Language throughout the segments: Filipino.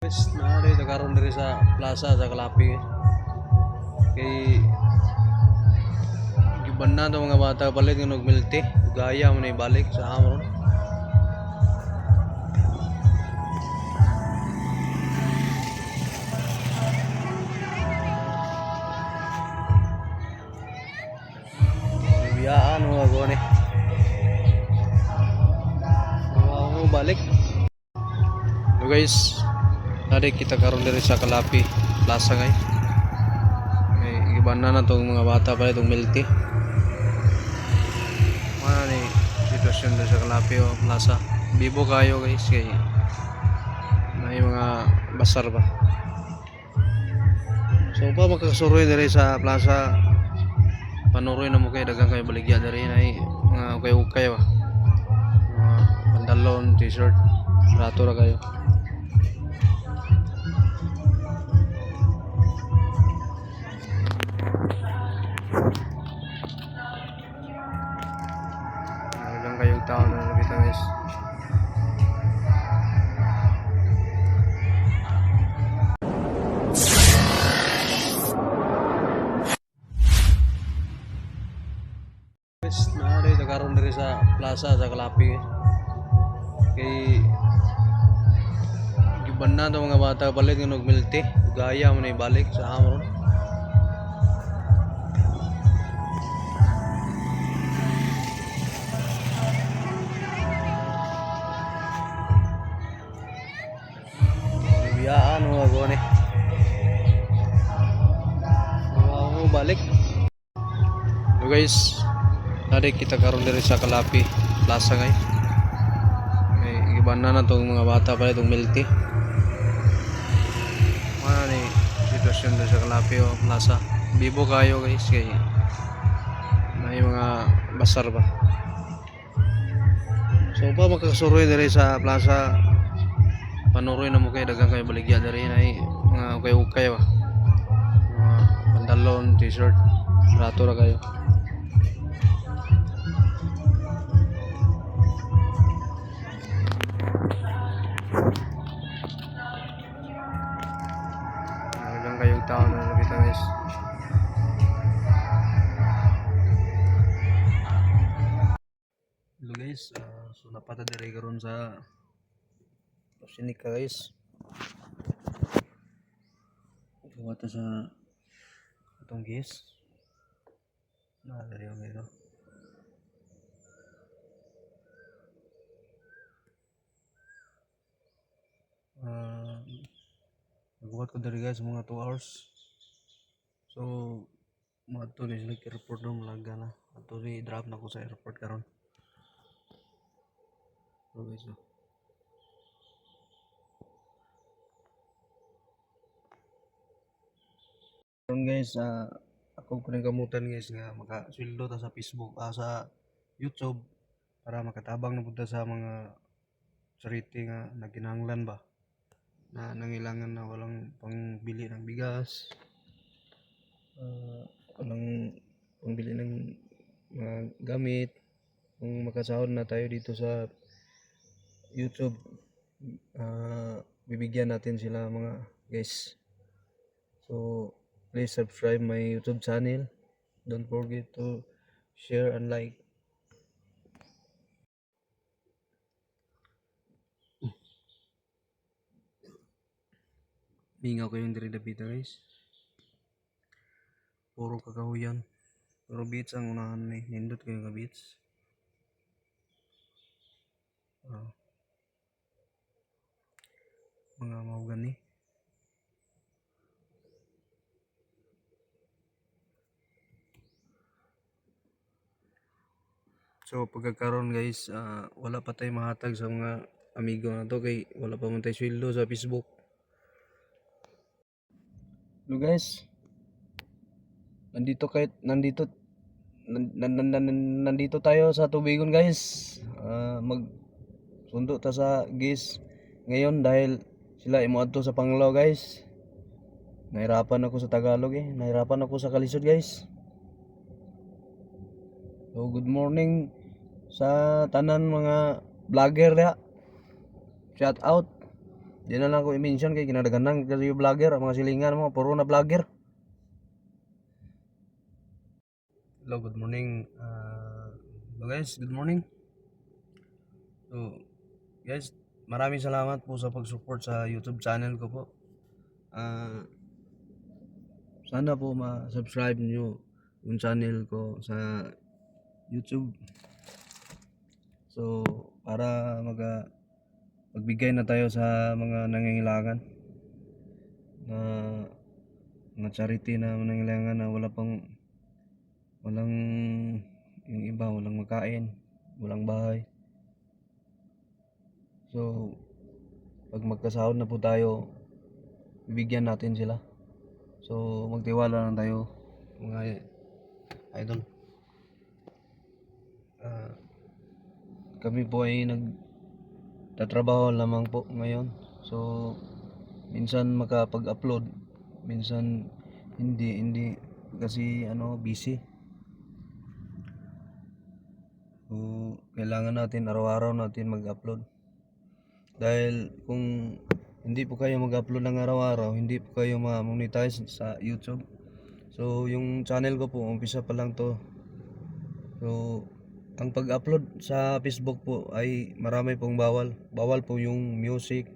Guys, naari nagkaroon diri sa plaza sa Kalapi. Kay giban na to mga bata balik nga nagmilti. Gaya mo na ibalik sa amron. Biyaan mo ako ni. Mo balik. So guys, naari kita karon diri sa Kalapi plaza ngay. Kay giban na tong mga bata balik tong milti. Ano ni sitwasyon diri sa Kalapi o plaza. Bibo kayo guys kay may mga basar ba. So pa makakasuroy diri sa plaza. Panuroy na mo kay dagang kayo baligya diri na mga ukay-ukay ba. Mga pantalon, t-shirt, rato ra kayo. Dagang kayong tao na nabita guys. Guys, naari nagkaroon diri sa plaza sa Kalapi. Kay giban na to mga bata balik nga nagmilti. Gaya mo na ibalik sa amron. Biyaan mo ako ni. Mo balik. So guys, naari kita karon diri sa Kalapi plaza ngay. Kay giban na tong mga bata balik tong milti. Ano ni sitwasyon diri sa Kalapi o plaza. Bibo kayo guys kay may mga basar ba. So pa makakasuroy diri sa plaza. Panuroy na mo kay dagang kayo baligya diri na mga ukay-ukay ba. Mga pantalon, t-shirt, rato ra kayo. Dagang kayong tao na nabita guys. Hello guys, so napata diri karon sa Sinika guys. Gawa ta sa atong gis. Na diri ang ito. Nagbuhat ko diri guys mga 2 hours. So mga to ni sila airport no malaga na. Ato ni drop na ko sa airport karon. So guys. Karon guys, ako ko gamutan guys nga makasweldo ta sa Facebook, sa YouTube para makatabang na pud ta sa mga charity nga naginahanglan ba na nangailangan na walang pangbili ng bigas, walang pangbili ng mga gamit. Kung makasahod na tayo dito sa YouTube, bibigyan natin sila mga guys. So please subscribe my YouTube channel. Don't forget to share and like. Mingaw ko yung diri dapita guys. Puro kakahuyan. Puro beats ang unahan ni. Nindot ko yung beats. Mga mahogany. So pagkakaroon guys, wala pa tayo mahatag sa mga amigo na to kay wala pa man tayo sweldo sa Facebook. Hello guys. Nandito tayo sa Tubigon guys. Magsundo ta sa gis ngayon dahil sila imuadto sa Panglao guys. Nahirapan ako sa Tagalog nahirapan ako sa kalisod guys. So good morning sa tanan mga vlogger ya. Shout out. Di na lang ko i-mention kay kinadaganan kasi yung vlogger, ang mga silingan mo, puro na vlogger. Hello, good morning. Hello guys, good morning. So, guys, maraming salamat po sa pag-support sa YouTube channel ko po. Sana po ma-subscribe nyo yung channel ko sa YouTube. So, para magbigay na tayo sa mga nangangailangan na mga charity na nangangailangan na walang yung iba, walang makain, walang bahay. So, pag magkasahod na po tayo, bibigyan natin sila. So, magtiwala lang tayo, mga idol. Kami po ay nagtatrabaho lamang po ngayon. So, minsan makapag-upload, minsan hindi kasi busy. So, kailangan natin araw-araw natin mag-upload. Dahil kung hindi po kayo mag-upload ng araw-araw, hindi po kayo ma-monetize sa YouTube. So, yung channel ko po, umpisa pa lang to. So, ang pag-upload sa Facebook po ay marami pong bawal. Bawal po yung music.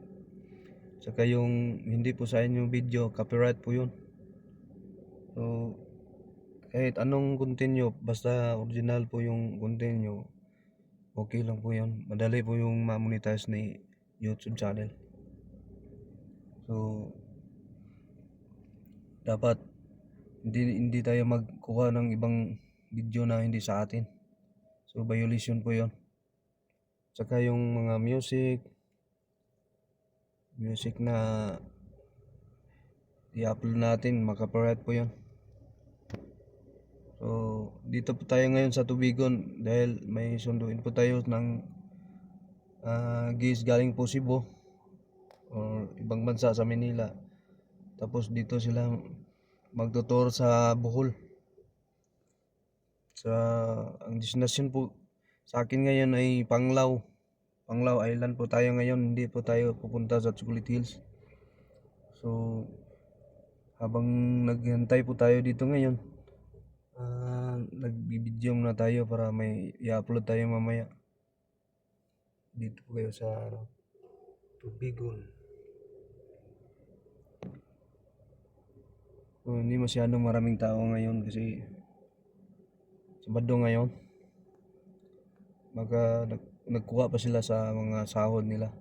Saka yung hindi po sa inyo video, copyright po yun. So, kahit anong content nyo, basta original po yung content nyo, okay lang po yun. Madali po yung ma-monetize ni YouTube channel. So, dapat hindi tayo magkuha ng ibang video na hindi sa atin. So, violation po yun. Saka yung mga music na i-upload natin, makapiright po yun. So, dito po tayo ngayon sa Tubigon dahil may sunduin po tayo ng guys galing po Cebu or ibang bansa sa Manila. Tapos dito sila magtutur sa Bohol. Ang destination po sa akin ngayon ay Panglao Island po tayo ngayon, hindi po tayo pupunta sa Chocolate Hills. So, habang naghintay po tayo dito ngayon, nagbibideo muna tayo para may i-upload tayo mamaya. Dito po kayo sa Tubigon. So, hindi masyadong maraming tao ngayon kasi Sabado ngayon. Nagkuha pa sila sa mga sahod nila.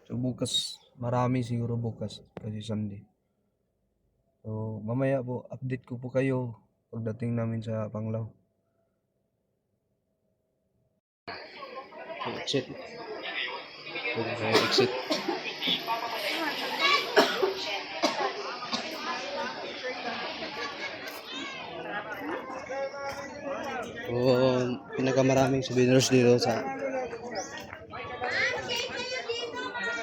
So, bukas, marami siguro bukas kasi Sunday. So, mamaya po, update ko po kayo pagdating namin sa Panglao. Exit. Exit. So, pinakamaraming souvenirs dito sa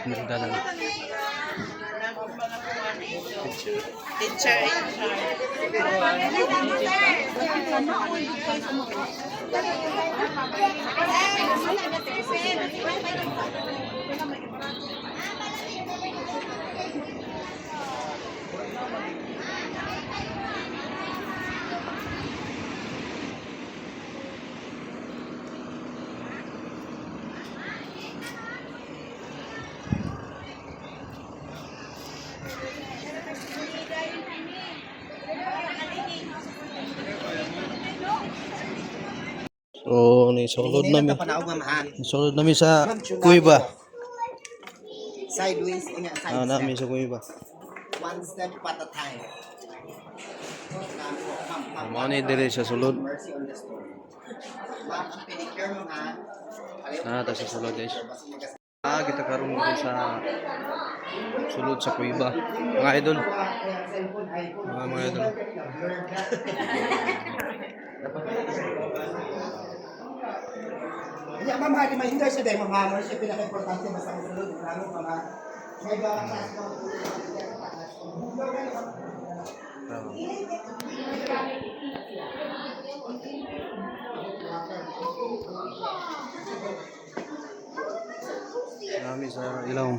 Magdalan. Teacher. So, naisulod namin. Naisulod namin sa Kuiba. Sideways, side Namin sa Kuiba. One step at a time. Mga ni dire sa sulod. Mercy on the story. Ma'am, ang pedicure mo ha. Ta sa sulod guys. Kita karon dito sa sulod sa Kuiba. Mga idol. Mga idol. Hindi, ma'am, hindi ma-hinder siya dahil ma'am, siya pinaka-importante basta masunod. Lalo pa ma. May bawang class mo. Marami sa ilaw.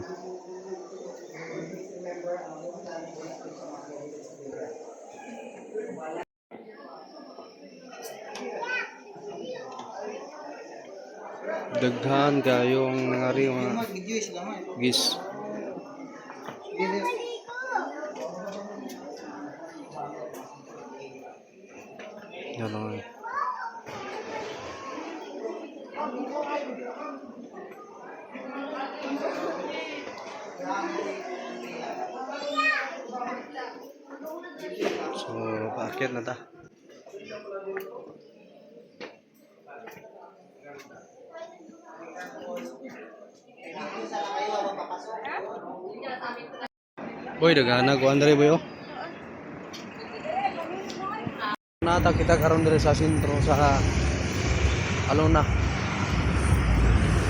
Daghan kayo ang nangari mga gis. Yan lang. So, paakyat na ta. Boy, dagana ko andre boy oh. Nata kita karon dire sa sentro sa Alona.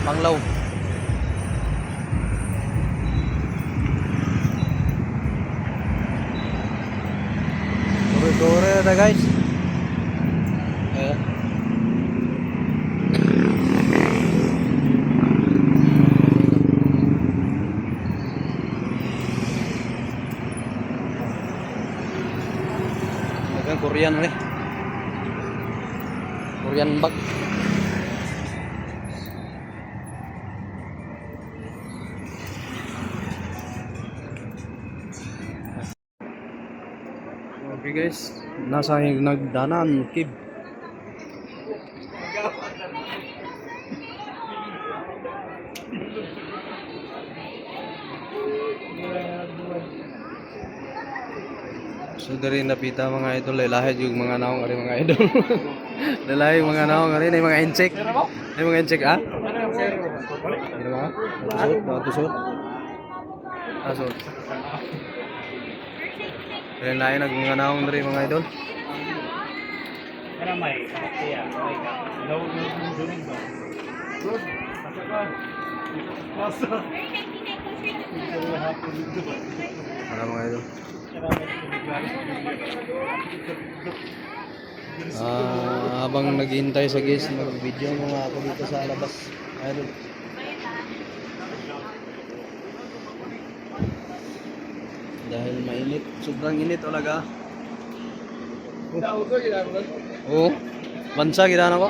Panglaw. Dore na guys. Dagang Korean nih. Korean bag. Okay guys, nasa yung nagdanan kib. So dari napita mga idol, lahid yung mga naong ari mga idol. Dalahi yung mga naong ari na mga insect. Ay mga insect ah? Ano ba? Tusod. Asod. Kaya lain nag mga naong dari mga idol. Era may kaya may ka. Daw duling ba? Para mga idol. Habang naghihintay sa guys, mag-video mga ako dito sa labas. Idol. Dahil mainit, sobrang init talaga. Oo. Bansa kita na ko.